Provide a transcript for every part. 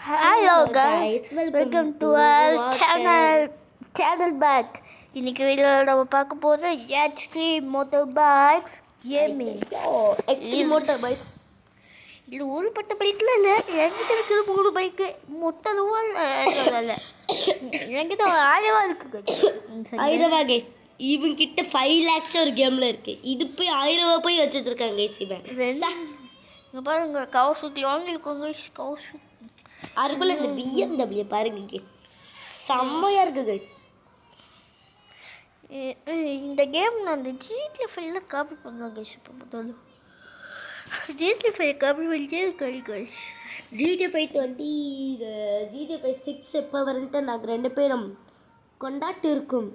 Hello guys, welcome to our channel back. இன்னைக்கு வீடியோவில் நம்ம பார்க்க போகிறது extreme motor bikes gaming. Extreme motor bikes இது ஊருப்பட்ட பைக்கில் இல்லை, என்கிட்ட இருக்கிற 3 பைக்கு மொட்டதுவா இல்லை, என்கிட்ட 1000 இருக்குது. 1000 கைஸ். இவன் கிட்ட 5 lakhs ஒரு கேமில் இருக்குது. இது போய் 1000 போய் வச்சுருக்காங்க கைஸ். இவன் பாருங்க, கவர் சுற்றி வாங்கியிருக்கோங்க. கவர் சுற்றி அதுக்குள்ள இந்த BMW பாருங்க கைஸ், செம்மையாக இருக்குது கைஸ். இந்த கேம் நான் அந்த GTA 5 காப்பி பண்ணுவேன் கைஸ். இப்போ முதல்ல GTA 5 காப்பி பண்ணிட்டே இருக்கேன் கைஸ். GTA 5 20 GTA 5 6 எப்போ வரன்ட்டு நாங்கள் 2 பேரும் கொண்டாட்டு இருக்கும்.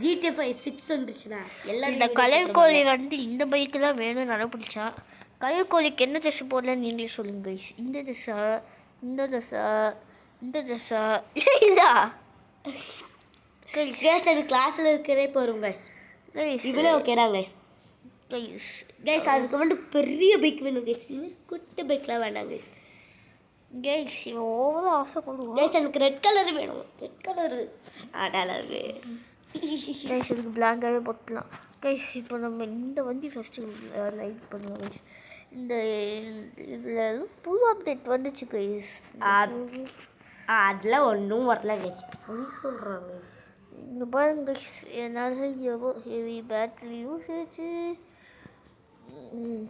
GTA 5 6 வந்துச்சுன்னா எல்லாரும் இந்த கலர் கோழி வந்து இந்த பைக்கு தான் வேணும் நடப்பிடிச்சான். கலர் கோழிக்கு என்ன ட்ரெஸ் போடலன்னு நீங்களே சொல்லுங்க கைஸ். இந்த ட்ரெஸ்ஸா, இந்த ட்ரெஸ்ஸா, இந்த ட்ரெஸ்ஸா, இதா கைஸ்? அது கிளாஸில் இருக்கிறே போகிறோம் கைஸ். இவ்வளோ ஓகேடா கைஸ். கைஸ் அதுக்கு வந்து பெரிய பைக் வேணும் கைஸ். குட்டி பைக்லாம் வேண்டாம் கைஸ். கைஸ் இவன் ஓவராக ஆசைப்படுவோம் கைஸ். எனக்கு ரெட் கலர் வேணும். ரெட் கலரு அடாலரு கைஸ். இதுக்கு பிளாங்காகவே போட்டுக்கலாம் கைஸ். இப்போ நம்ம இந்த வண்டி ஃபஸ்ட்டு லைக் பண்ணுவோம் கைஸ். இந்த இதில் புது அப்டேட் வந்துச்சு கைஸ். அதெல்லாம் ஒன்றும் வரல கைஸ், சொல்கிறாங்க கைஸ். இங்கே பாருங்க கைஸ், என்னால் ஹெவி பேட்டரி யூசேஜ்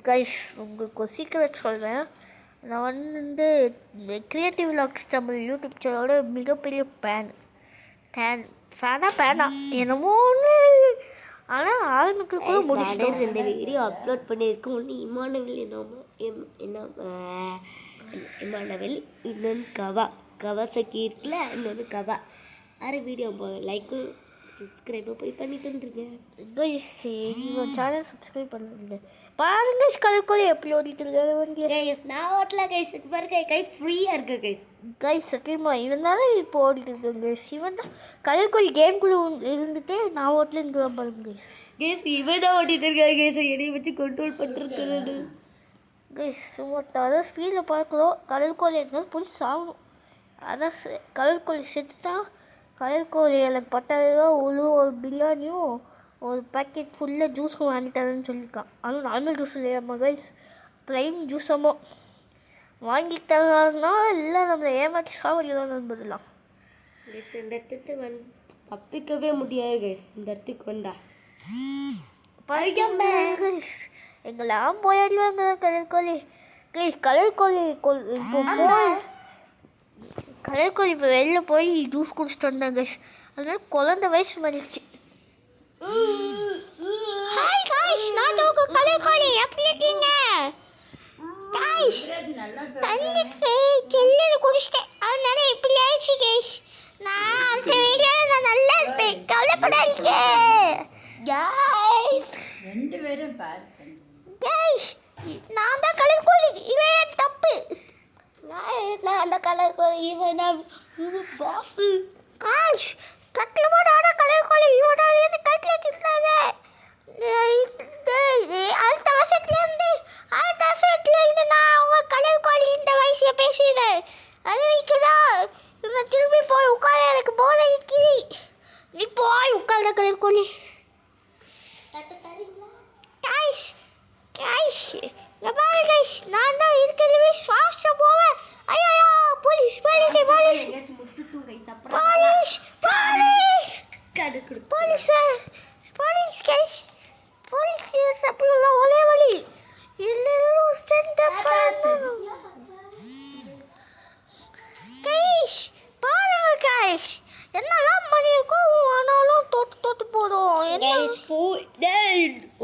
கைஸ். உங்களுக்கு சீக்கிரம் சொல்கிறேன், நான் வந்து இந்த கிரியேட்டிவ் விலாக்ஸ் தமிழ் யூடியூப் சேனலோட மிகப்பெரிய ஃபேனா என்னமோ ஒன்று. ஆனால் ஆளுக்கு கூட முடிச்சிட்டோம். 2 வீடியோ அப்லோட் பண்ணியிருக்கோம். ஒன்று இமானவெல், இன்னொன்று கவாசக்கி இருக்குல்ல, இன்னொன்று கவா. 6 வீடியோ லைக்கு சப்ஸ்கிரைபை போய் பண்ணிட்டு வந்துருங்க கைஸ். எங்கள் சேனல் சப்ஸ்கிரைப் பண்ணுங்க பாருங்க. கலர்கோலி எப்படி ஓடிட்டு கைஸ். நான் ஓட்டல கைஸ். பாருங்க கை ஃப்ரீயாக இருக்கு கைஸ். கைஸ் சத்தியமா இவன் தானே இப்போ ஓடிட்டு இருக்கேன் கைஸ். இவன் தான் கலர்கோலி கேம்குள்ளே இருந்துட்டு நான் ஓட்டலன்னு பாருங்க கைஸ். கைஸ் இவன் தான் ஓட்டிட்டு இருக்காங்க கைஸ். என்னைய வச்சு கண்ட்ரோல் பண்ணிருக்கிறது கைஸ். சும்மா அதான் ஸ்பீடில் பார்க்குறோம். கலர்கோலி இருந்தாலும் போய் சாகணும். அதான் கலர்கோலி செத்து தான். கலர்கோலி எனக்கு 10,000 ஒரு பிரியாணியும் ஒரு பேக்கெட் ஃபுல்லாக ஜூஸும் வாங்கிட்டாருன்னு சொல்லியிருக்கான். அதுவும் நார்மல் ஜூஸ் இல்லையாம்மா கைஸ், ப்ளைன் ஜூஸாமோ வாங்கிட்டாங்கன்னா இல்லை நம்மளை ஏமாற்றி சாவடிதான் நண்பதுலாம். இந்த இடத்துக்கு தப்பிக்கவே முடியாது கைஸ். இந்த இடத்துக்கு வந்தா கைஸ் எங்கெல்லாம் போயாடிவாங்க கலர்கோலி கைஸ். கலர்கோலி இப்போ வெளில போய் ஜூஸ் குடிச்சிட்டு வந்தாங்க கைஸ். அதனால குழந்தை வயசு மாறிடுச்சு. ஹாய் கைஸ், நான் தான் உங்கள் கலர்கோலி. எப்படி இருக்கீங்க கைஸ்? தண்ணிக்கு செல்லில் குடிச்சிட்டேன், அதனால இப்படி ஆயிடுச்சு கைஸ். நான் அடுத்த வீடியோவில் நான் நல்லா இருப்பேன், கவலைப்படாதீங்க கைஸ். 2 பேரும் கைஸ் நான் தான் கலர்கோலி, இவன் தப்பு. நான் அந்த கலர்கோலி, இவன் பாஸு கைஸ். கட்டில் கலர்கோலி இவனால என்ன கட்டில் வச்சுருந்தாங்க. அடுத்த வருஷத்துலேருந்து நான் உங்கள் கலர்கோலி இந்த வயசில் பேசுகிறேன். அறிவிக்குதா? இவன் திரும்பி போய் உட்கார, எனக்கு போர் அடிக்குது. நீ போய் உட்கார கலர்கோலி. கைஸ் கைஸ் பாரு கைஸ், நான் தான் இருக்கிறதுவே ஃபாஸ்ட்டாக போவேன். ஐயோ police police police police police police police guys. Police சாப்பிடலாம் ஒரே வழி இல்லைன்னு ஸ்டாண்ட் கைஸ். பாருங்க கைஸ், என்னெல்லாம் மணி இருக்கும் ஆனாலும் தொட்டு போதும்.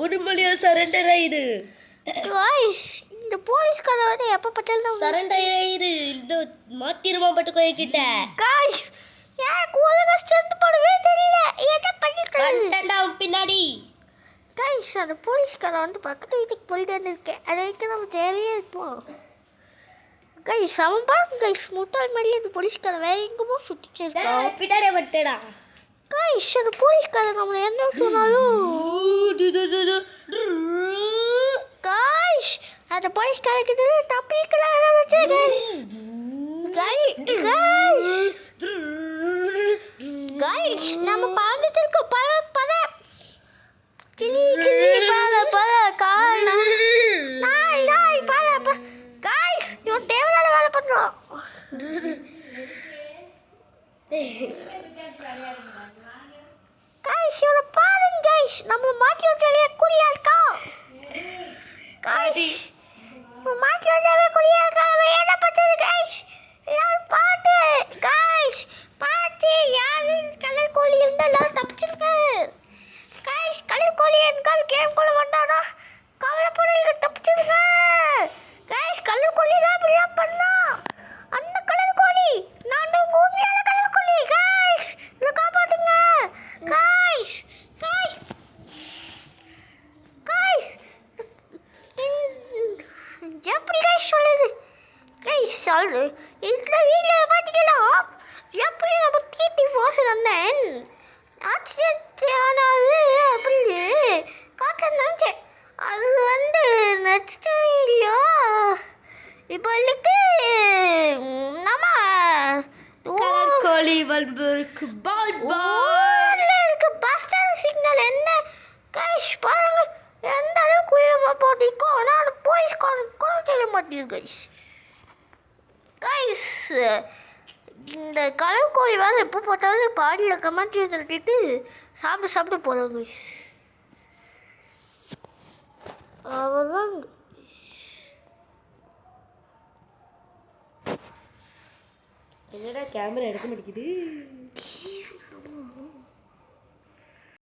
ஒரு மணியா சரண்டர் ஆயிரு கைஸ். இந்த போலீஸ்கார வந்து எப்போ பார்த்தாலும் சரண்டர் ஆயிரு. இது மாத்திருமா பட்டு கோயிக்கிட்ட கைஸ். எனக்கு ஒழுங்கா ஸ்ட்ரென்த் போடவே தெரியல, எதை பண்ணிக்கலாம் பின்னாடி கைஸ். அந்த போலீஸ்கார வந்து பக்கத்து வீட்டுக்கு போயிட்டு இருக்கேன், அதை வரைக்கும் நம்ம தேவையே இருப்போம் கைஸ். அவன் பாருங்க கைஸ், முட்டாள் மாதிரி அந்த போலீஸ்கார வேற எங்கேமோ சுற்றிட்டு இருக்கான். பின்னாடியே பட்டடா கைஸ். அந்த போலீஸ்கார நம்மளை என்ன சொன்னாலும் கைஸ் அந்த போலீஸ்காரருக்கு தப்பிக்கலாம் வச்சு கைஸ் நம்ம பாந்துட்டு இருக்கோம். பல கிளி பல காணா நாய் பல கைஸ் இவன் டேபிளால வேலை பண்றான். கைஸ் இவனை பாருங்க கைஸ், நம்ம மாட்டி விட்டாலே குளியா இருக்கான். கைஸ் மாட்டி விட்டாலே குளியா இருக்கான். என்ன பண்றது கைஸ்? யார் பாட்டு கைஸ் பாட்டு யாரு கலர் கோழி இருந்தா எல்லாரும் தப்பிச்சிருக்க. கைஸ் கலர் கோழி என்கால் கேம் குள்ள வந்தானா கவலைப்படல தப்பிச்சிருக்க. கைஸ் கலர் கோழி தான் இப்படிலாம் பண்ணா. அந்த கலர் கோழி நான் தான் உண்மையான கலர் கோழி. கைஸ் இதை காப்பாத்துங்க. கைஸ் கைஸ் கைஸ் எப்படி கைஸ் சொல்லுது? கைஸ் சொல்லு இந்த வீட்டில் மாட்டிக்கலாம். எப்படி நம்ம கீர்த்தி ஃபோர்ஸில் வந்தேன் ஆச்சரியானது அப்படின்னு காக்க நினச்சேன். அது நெக்ஸ்ட் வீடியோ இப்போதைக்கு நம்ம கோழி வன்பருக்கு பால் ஊரில் இருக்க பஸ் ஸ்டாண்ட் சிக்னல் என்ன கைஸ் பாருங்க எந்த அளவுக்கு உயரமாக போட்டிருக்கோம். ஆனால் அது போலீஸ் கூட தெரிய மாட்டேங்குது கைஸ். கைஸ் இந்த கலர் கோழி வேறு எப்போ பார்த்தாலும் பாடியில் கமெண்ட் தட்டிட்டு சாப்பிட்டு போகிறாங்க கைஸ். அவ்வளோதான். என்னடா கேமரா எடுக்க மாட்டேங்குது.